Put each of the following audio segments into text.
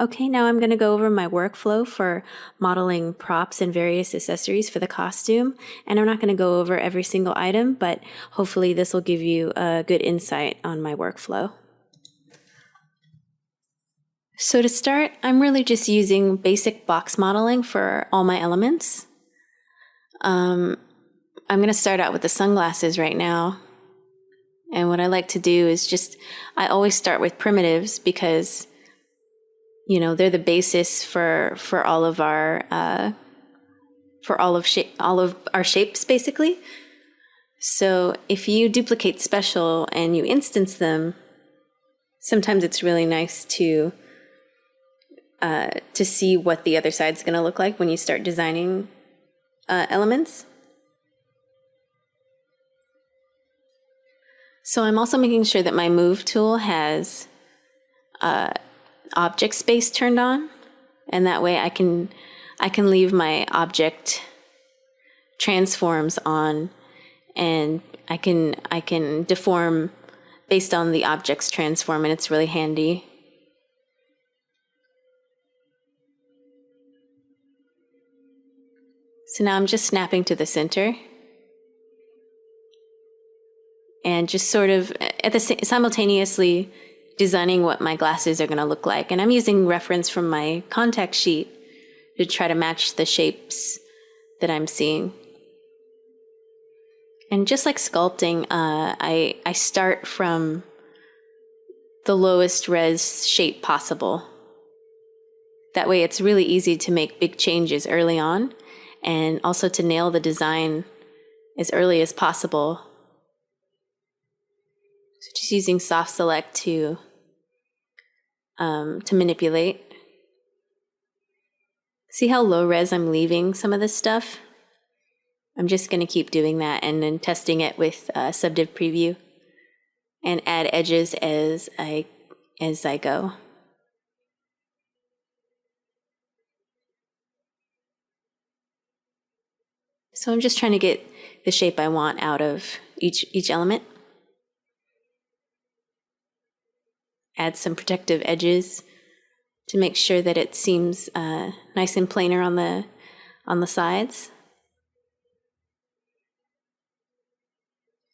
Okay, now I'm going to go over my workflow for modeling props and various accessories for the costume. And I'm not going to go over every single item, but hopefully this will give you a good insight on my workflow. So to start, I'm really just using basic box modeling for all my elements. I'm going to start out with the sunglasses right now. And what I like to do is I always start with primitives because they're the basis for all of our all of our shapes, basically. So if you duplicate special and you instance them, sometimes it's really nice to see what the other side's going to look like when you start designing elements. So I'm also making sure that my move tool has object space turned on, and that way I can leave my object transforms on, and I can deform based on the object's transform, and it's really handy. So now I'm just snapping to the center and just sort of simultaneously designing what my glasses are going to look like. And I'm using reference from my contact sheet to try to match the shapes that I'm seeing. And just like sculpting, I start from the lowest res shape possible. That way it's really easy to make big changes early on, and also to nail the design as early as possible. So just using soft select to manipulate. See how low res I'm leaving some of this stuff? I'm just going to keep doing that and then testing it with subdiv preview and add edges as I go. So I'm just trying to get the shape I want out of each element. Add some protective edges to make sure that it seems nice and planar on the sides.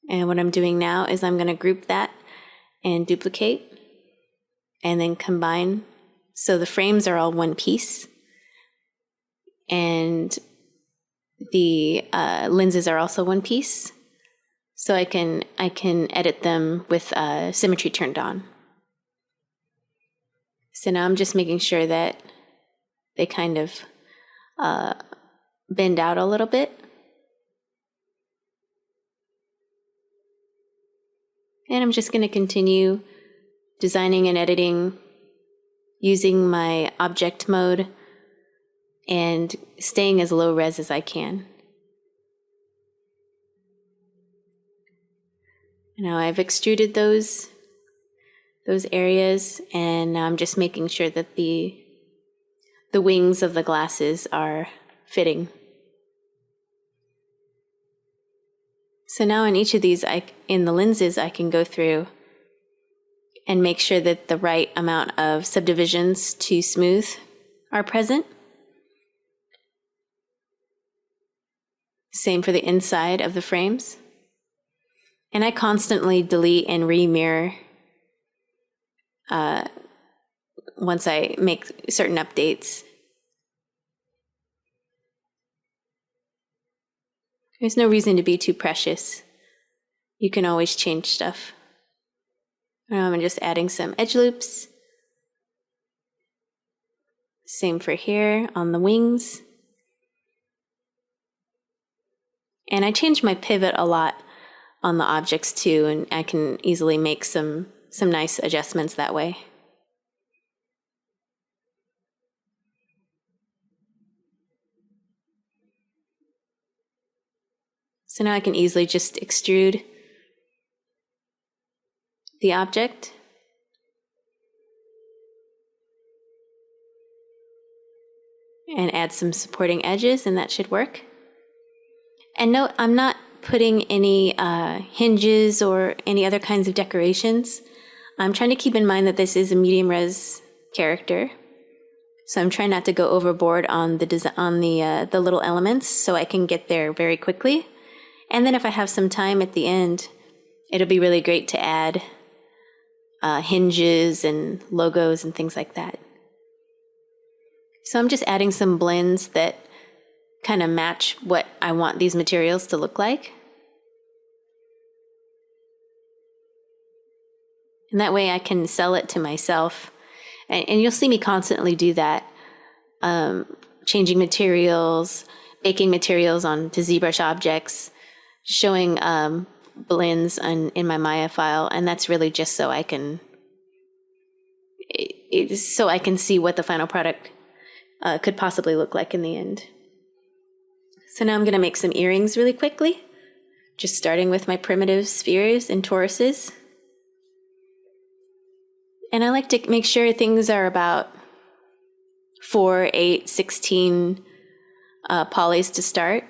And what I'm doing now is I'm going to group that and duplicate and then combine. So the frames are all one piece, and the lenses are also one piece. So I can edit them with symmetry turned on. So now I'm just making sure that they kind of bend out a little bit. And I'm just going to continue designing and editing using my object mode and staying as low res as I can. Now I've extruded those areas, and now I'm just making sure that the wings of the glasses are fitting. So now in each of these, in the lenses, I can go through and make sure that the right amount of subdivisions to smooth are present. Same for the inside of the frames. And I constantly delete and re-mirror once I make certain updates. There's no reason to be too precious. You can always change stuff. I'm just adding some edge loops. Same for here on the wings. And I change my pivot a lot on the objects too, and I can easily make some nice adjustments that way. So now I can easily just extrude the object. And add some supporting edges, and that should work. And note, I'm not putting any hinges or any other kinds of decorations. I'm trying to keep in mind that this is a medium res character. So I'm trying not to go overboard on the little elements, so I can get there very quickly. And then if I have some time at the end, it'll be really great to add hinges and logos and things like that. So I'm just adding some blends that kind of match what I want these materials to look like. And that way I can sell it to myself. And you'll see me constantly do that. Changing materials, baking materials onto ZBrush objects, showing blends in my Maya file. And that's really just so I can see what the final product could possibly look like in the end. So now I'm going to make some earrings really quickly, just starting with my primitive spheres and toruses. And I like to make sure things are about 4, 8, 16 polys to start.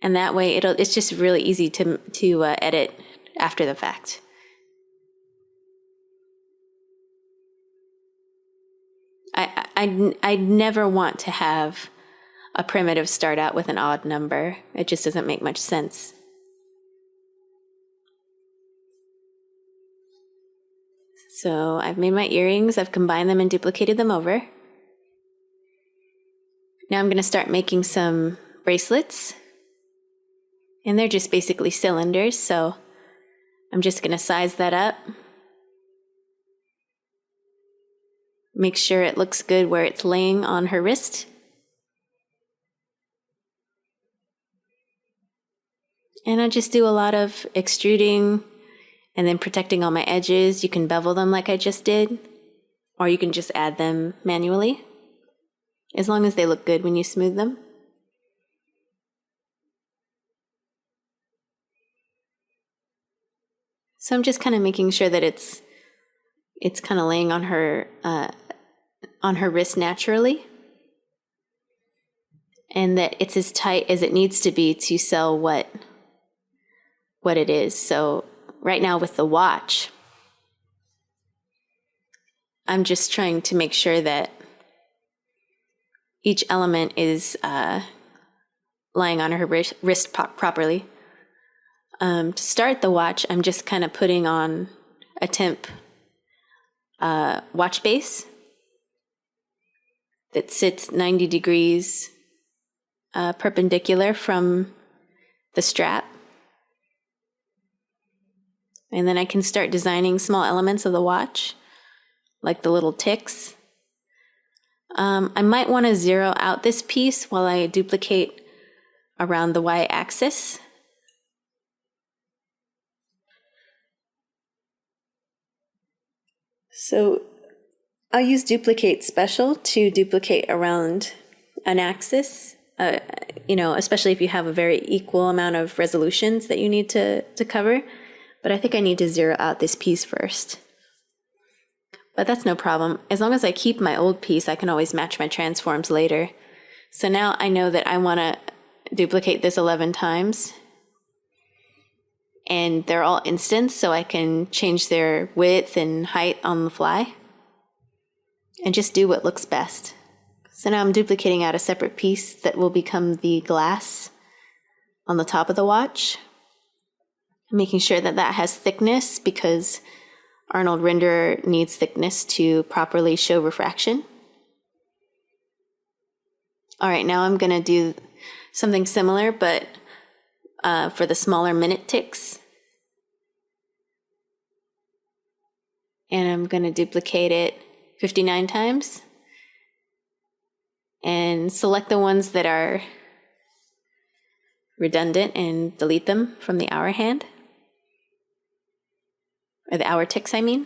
And that way it's just really easy to edit after the fact. I never want to have a primitive start out with an odd number. It just doesn't make much sense. So I've made my earrings, I've combined them and duplicated them over. Now I'm going to start making some bracelets. And they're just basically cylinders, so I'm just going to size that up. Make sure it looks good where it's laying on her wrist. And I just do a lot of extruding and then protecting all my edges. You can bevel them like I just did, or you can just add them manually, as long as they look good when you smooth them. So I'm just kind of making sure that it's kind of laying on her wrist naturally, and that it's as tight as it needs to be to sell what it is. So right now with the watch, I'm just trying to make sure that each element is lying on her wrist properly. To start the watch, I'm just kind of putting on a temp watch base that sits 90 degrees perpendicular from the strap. And then I can start designing small elements of the watch, like the little ticks. I might want to zero out this piece while I duplicate around the y-axis. So I'll use duplicate special to duplicate around an axis, especially if you have a very equal amount of resolutions that you need to cover. But I think I need to zero out this piece first. But that's no problem. As long as I keep my old piece, I can always match my transforms later. So now I know that I want to duplicate this 11 times. And they're all instants, so I can change their width and height on the fly. And just do what looks best. So now I'm duplicating out a separate piece that will become the glass on the top of the watch. Making sure that that has thickness, because Arnold Renderer needs thickness to properly show refraction. All right, now I'm going to do something similar, but for the smaller minute ticks. And I'm going to duplicate it 59 times. And select the ones that are redundant and delete them from the hour hand. Or the hour ticks, I mean.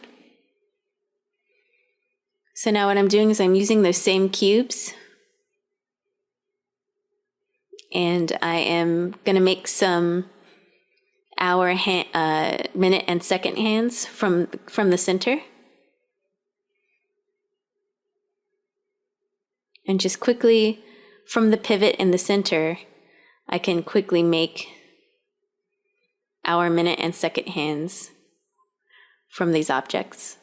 So now what I'm doing is I'm using those same cubes. And I am going to make some hour, minute, and second hands from the center. And just quickly, from the pivot in the center, I can quickly make hour, minute, and second hands from these objects.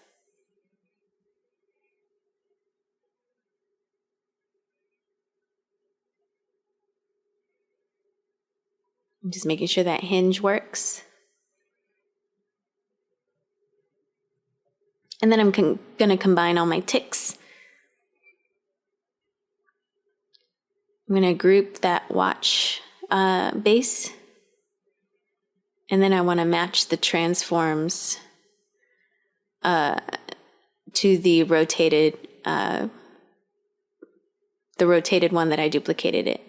I'm just making sure that hinge works. And then I'm going to combine all my ticks. I'm going to group that watch base. And then I want to match the transforms to the rotated one that I duplicated it.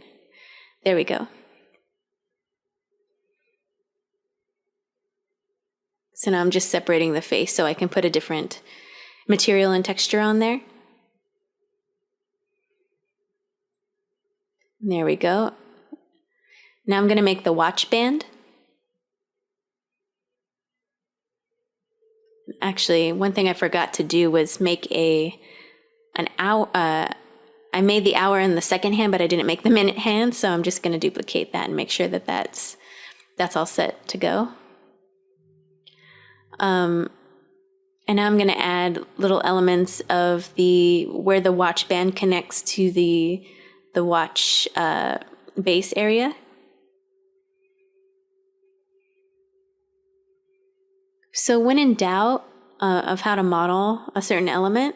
There we go. So now I'm just separating the face so I can put a different material and texture on there. There we go. Now I'm going to make the watch band. Actually, one thing I forgot to do was make an hour. I made the hour in the second hand, but I didn't make the minute hand, so I'm just going to duplicate that and make sure that that's all set to go. And now I'm going to add little elements of where the watch band connects to the watch base area. So when in doubt of how to model a certain element,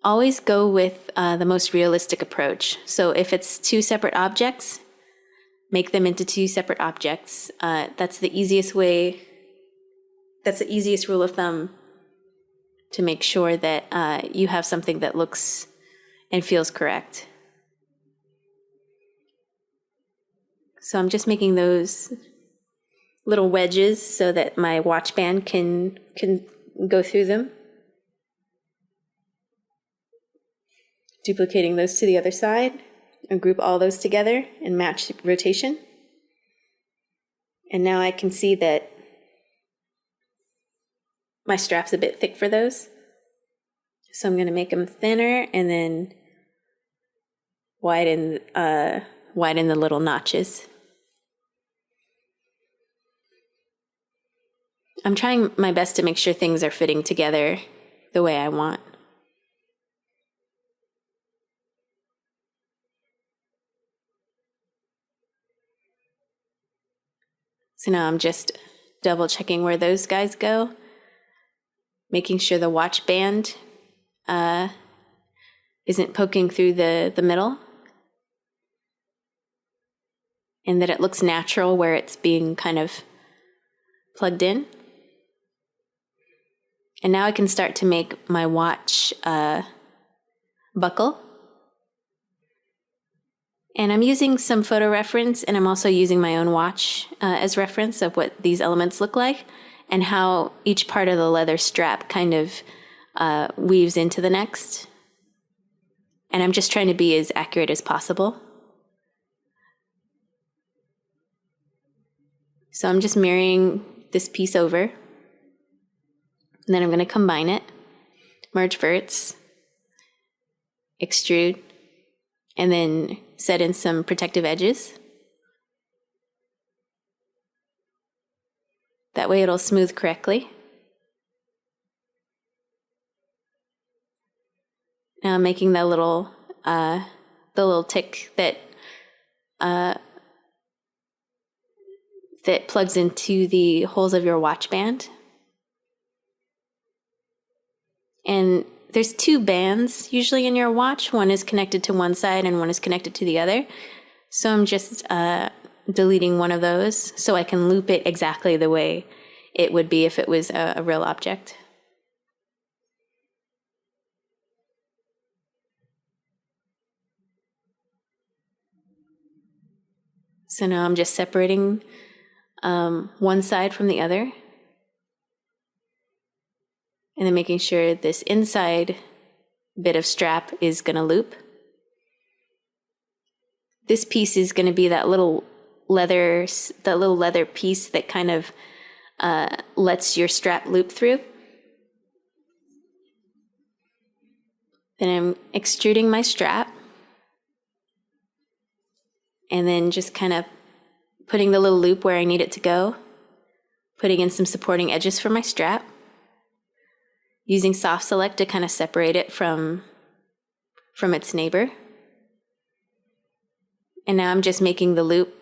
always go with the most realistic approach. So if it's two separate objects, make them into two separate objects. That's the easiest way. That's the easiest rule of thumb to make sure that you have something that looks and feels correct. So I'm just making those little wedges so that my watch band can go through them. Duplicating those to the other side and group all those together and match rotation. And now I can see that my strap's a bit thick for those. So I'm going to make them thinner and then widen the little notches. I'm trying my best to make sure things are fitting together the way I want. So now I'm just double checking where those guys go, making sure the watch band isn't poking through the middle, and that it looks natural where it's being kind of plugged in. And now I can start to make my watch buckle. And I'm using some photo reference, and I'm also using my own watch as reference of what these elements look like and how each part of the leather strap kind of weaves into the next. And I'm just trying to be as accurate as possible. So I'm just mirroring this piece over. And then I'm going to combine it, merge verts, extrude, and then set in some protective edges. That way it'll smooth correctly. Now I'm making the little tick that plugs into the holes of your watch band. And there's two bands usually in your watch. One is connected to one side and one is connected to the other. So I'm just deleting one of those so I can loop it exactly the way it would be if it was a real object. So now I'm just separating one side from the other. And then making sure this inside bit of strap is going to loop. This piece is going to be that little leather piece that kind of lets your strap loop through. Then I'm extruding my strap. And then just kind of putting the little loop where I need it to go. Putting in some supporting edges for my strap. Using soft select to kind of separate it from its neighbor. And now I'm just making the loop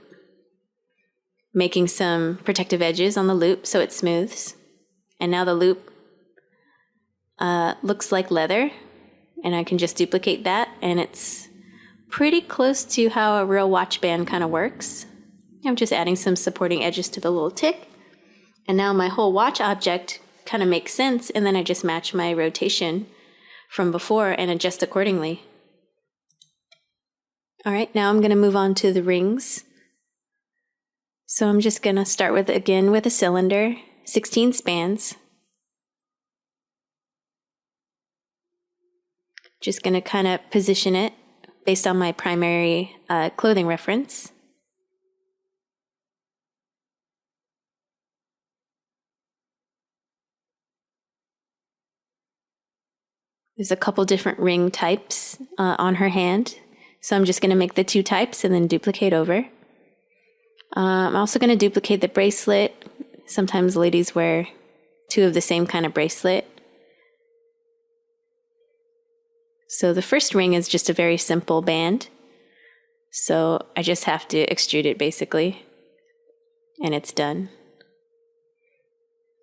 making some protective edges on the loop so it smooths. And now the loop looks like leather, and I can just duplicate that, and it's pretty close to how a real watch band kind of works. I'm just adding some supporting edges to the little tick, and now my whole watch object kind of makes sense, and then I just match my rotation from before and adjust accordingly. All right, now I'm going to move on to the rings. So I'm just going to start with a cylinder, 16 spans. Just going to kind of position it based on my primary clothing reference. There's a couple different ring types on her hand. So I'm just going to make the 2 types and then duplicate over. I'm also going to duplicate the bracelet. Sometimes ladies wear 2 of the same kind of bracelet. So the first ring is just a very simple band. So I just have to extrude it basically, and it's done.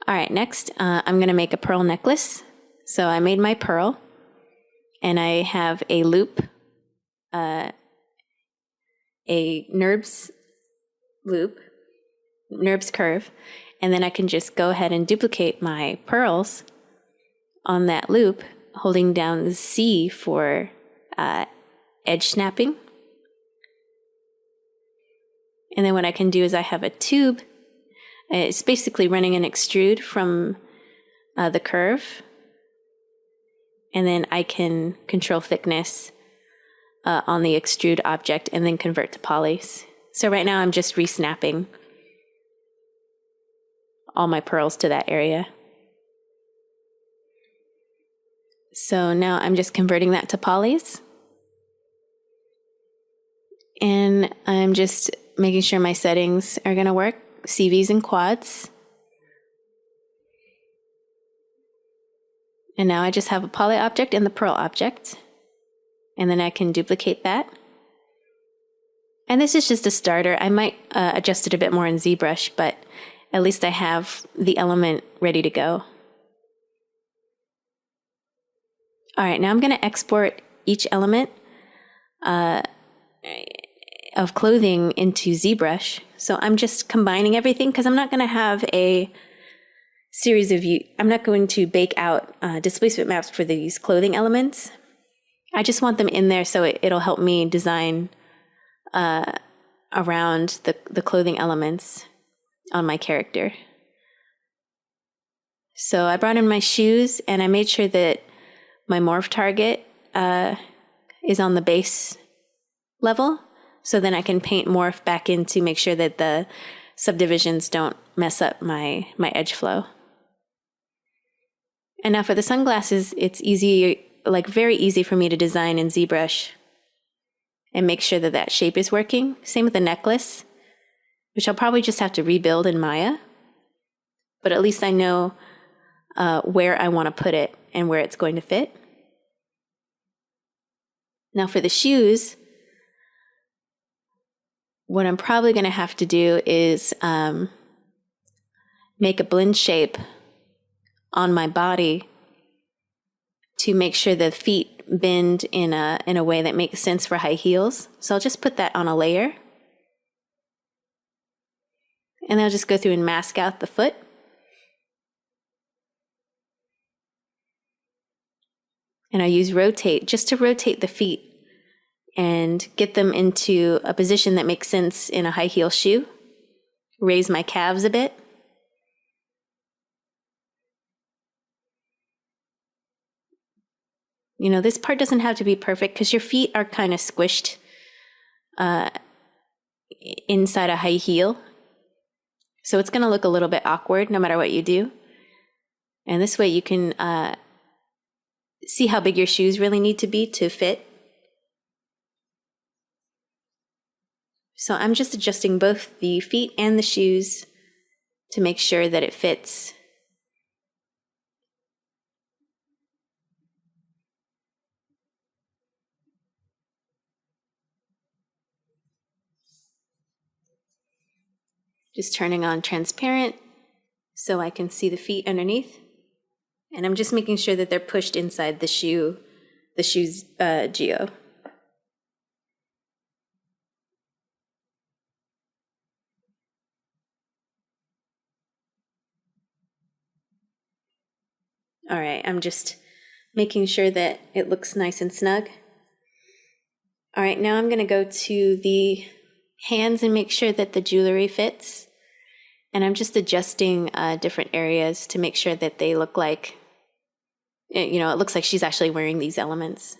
All right, next I'm going to make a pearl necklace. So I made my pearl, and I have a loop, a NURBS loop, NURBS curve, and then I can just go ahead and duplicate my pearls on that loop, holding down the C for edge snapping. And then what I can do is I have a tube. It's basically running an extrude from the curve. And then I can control thickness on the extrude object and then convert to polys. So right now I'm just re-snapping all my pearls to that area. So now I'm just converting that to polys. And I'm just making sure my settings are going to work, CVs and quads. And now I just have a poly object and the pearl object. And then I can duplicate that. And this is just a starter. I might adjust it a bit more in ZBrush, but at least I have the element ready to go. All right, now I'm going to export each element of clothing into ZBrush. So I'm just combining everything because I'm not going to have a series of I'm not going to bake out displacement maps for these clothing elements. I just want them in there so it'll help me design around the clothing elements on my character. So I brought in my shoes, and I made sure that my morph target is on the base level, so then I can paint morph back in to make sure that the subdivisions don't mess up my edge flow. And now for the sunglasses, it's easy, like very easy for me to design in ZBrush and make sure that that shape is working. Same with the necklace, which I'll probably just have to rebuild in Maya, but at least I know where I want to put it and where it's going to fit. Now for the shoes, what I'm probably going to have to do is make a blend shape on my body to make sure the feet bend in a way that makes sense for high heels. So I'll just put that on a layer. And I'll just go through and mask out the foot. And I use rotate just to rotate the feet and get them into a position that makes sense in a high heel shoe. Raise my calves a bit. You know, this part doesn't have to be perfect because your feet are kind of squished inside a high heel. So it's going to look a little bit awkward no matter what you do. And this way you can see how big your shoes really need to be to fit. So I'm just adjusting both the feet and the shoes to make sure that it fits. Just turning on transparent so I can see the feet underneath. And I'm just making sure that they're pushed inside the shoe's geo. All right, I'm just making sure that it looks nice and snug. All right, now I'm going to go to the hands and make sure that the jewelry fits. And I'm just adjusting different areas to make sure that they look like, it looks like she's actually wearing these elements.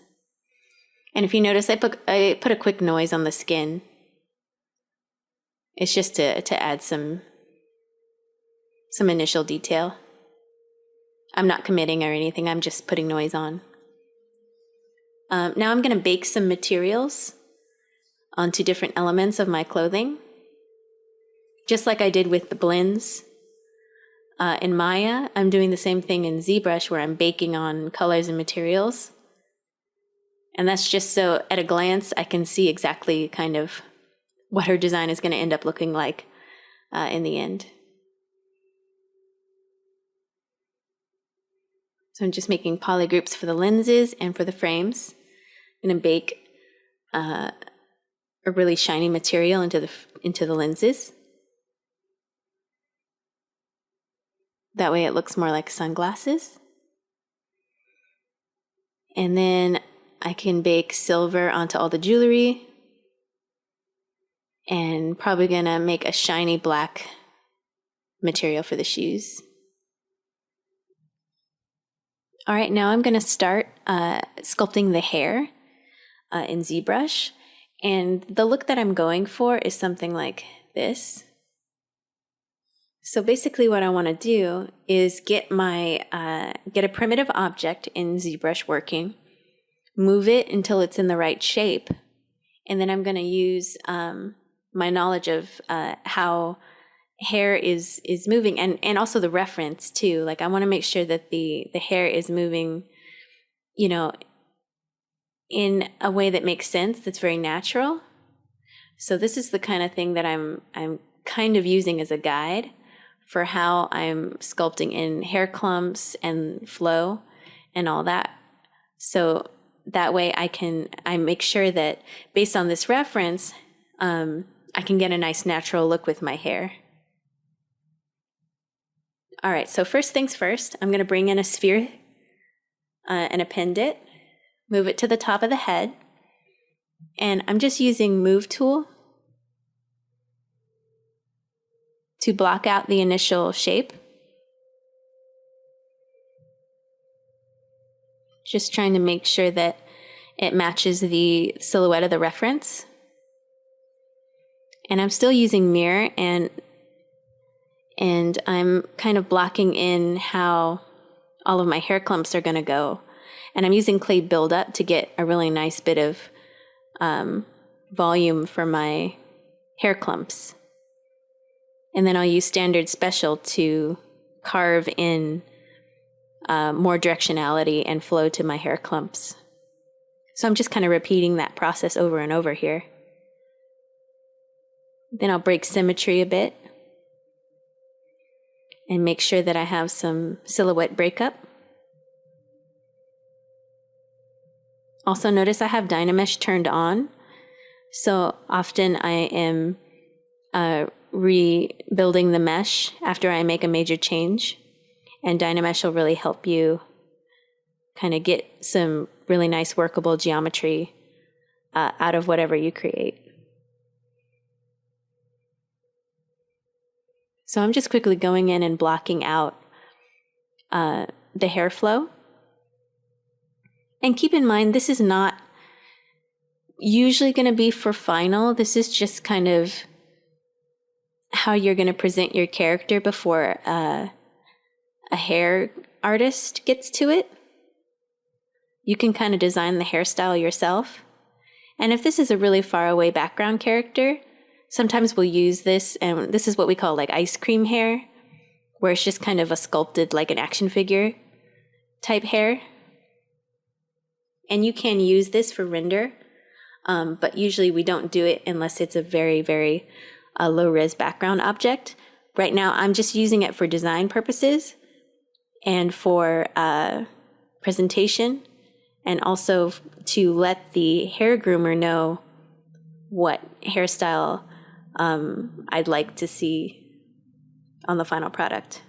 And if you notice, I put a quick noise on the skin. It's just to add some initial detail. I'm not committing or anything. I'm just putting noise on. Now I'm going to bake some materials onto different elements of my clothing, just like I did with the blends. In Maya, I'm doing the same thing in ZBrush where I'm baking on colors and materials. And that's just so at a glance I can see exactly kind of what her design is going to end up looking like in the end. So I'm just making polygroups for the lenses and for the frames. I'm going to bake a really shiny material into the lenses. That way it looks more like sunglasses. And then I can bake silver onto all the jewelry. And probably going to make a shiny black material for the shoes. All right, now I'm going to start sculpting the hair in ZBrush. And the look that I'm going for is something like this. So basically what I want to do is get a primitive object in ZBrush working, move it until it's in the right shape, and then I'm going to use my knowledge of how hair is moving and also the reference too. Like I want to make sure that the hair is moving, in a way that makes sense, that's very natural. So this is the kind of thing that I'm kind of using as a guide for how I'm sculpting in hair clumps and flow and all that. So that way I make sure that based on this reference, I can get a nice natural look with my hair. All right, so first things first, I'm going to bring in a sphere and append it, move it to the top of the head, and I'm just using Move tool to block out the initial shape. Just trying to make sure that it matches the silhouette of the reference. And I'm still using mirror and I'm kind of blocking in how all of my hair clumps are going to go. And I'm using clay buildup to get a really nice bit of volume for my hair clumps. And then I'll use standard special to carve in more directionality and flow to my hair clumps. So I'm just kind of repeating that process over and over here. Then I'll break symmetry a bit and make sure that I have some silhouette breakup. Also notice I have Dynamesh turned on. So often I am rebuilding the mesh after I make a major change. And Dynamesh will really help you kind of get some really nice workable geometry out of whatever you create. So I'm just quickly going in and blocking out the hair flow. And keep in mind, this is not usually going to be for final. This is just kind of how you're going to present your character before a hair artist gets to it. You can kind of design the hairstyle yourself. And if this is a really far away background character, sometimes we'll use this, and this is what we call like ice cream hair, where it's just kind of a sculpted like an action figure type hair. And you can use this for render, but usually we don't do it unless it's a very, very a low-res background object. Right now, I'm just using it for design purposes and for presentation, and also to let the hair groomer know what hairstyle I'd like to see on the final product.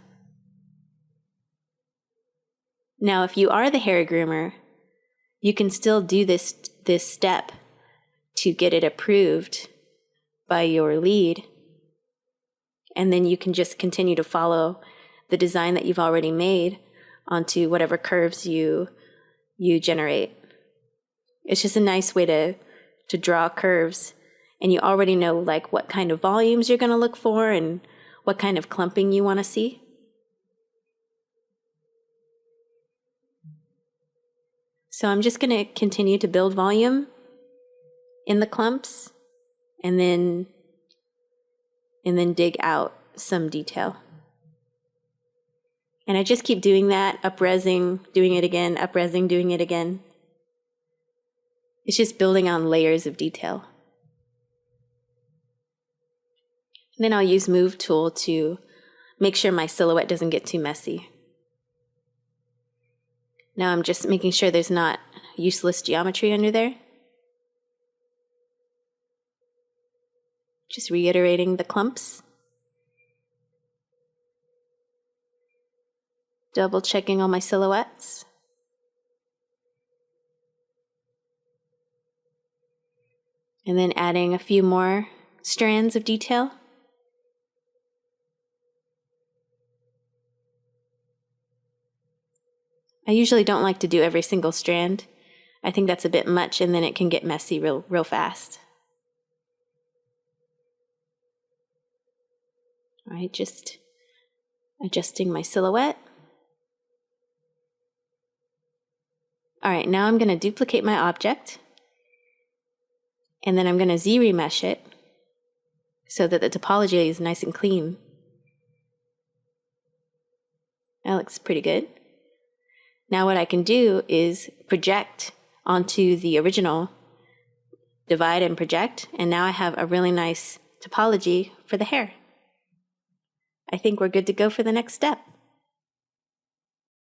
Now, if you are the hair groomer, you can still do this step to get it approved by your lead, and then you can just continue to follow the design that you've already made onto whatever curves you generate. It's just a nice way to draw curves, and you already know like what kind of volumes you're going to look for and what kind of clumping you want to see. So I'm just going to continue to build volume in the clumps and then dig out some detail. And I just keep doing that, up-resing, doing it again, up-resing, doing it again. It's just building on layers of detail. And then I'll use Move tool to make sure my silhouette doesn't get too messy. Now I'm just making sure there's not useless geometry under there. Just reiterating the clumps. Double checking all my silhouettes. And then adding a few more strands of detail. I usually don't like to do every single strand. I think that's a bit much, and then it can get messy real fast. All right, just adjusting my silhouette. All right, now I'm going to duplicate my object, and then I'm going to Z-remesh it so that the topology is nice and clean. That looks pretty good. Now what I can do is project onto the original, divide and project, and now I have a really nice topology for the hair. I think we're good to go for the next step.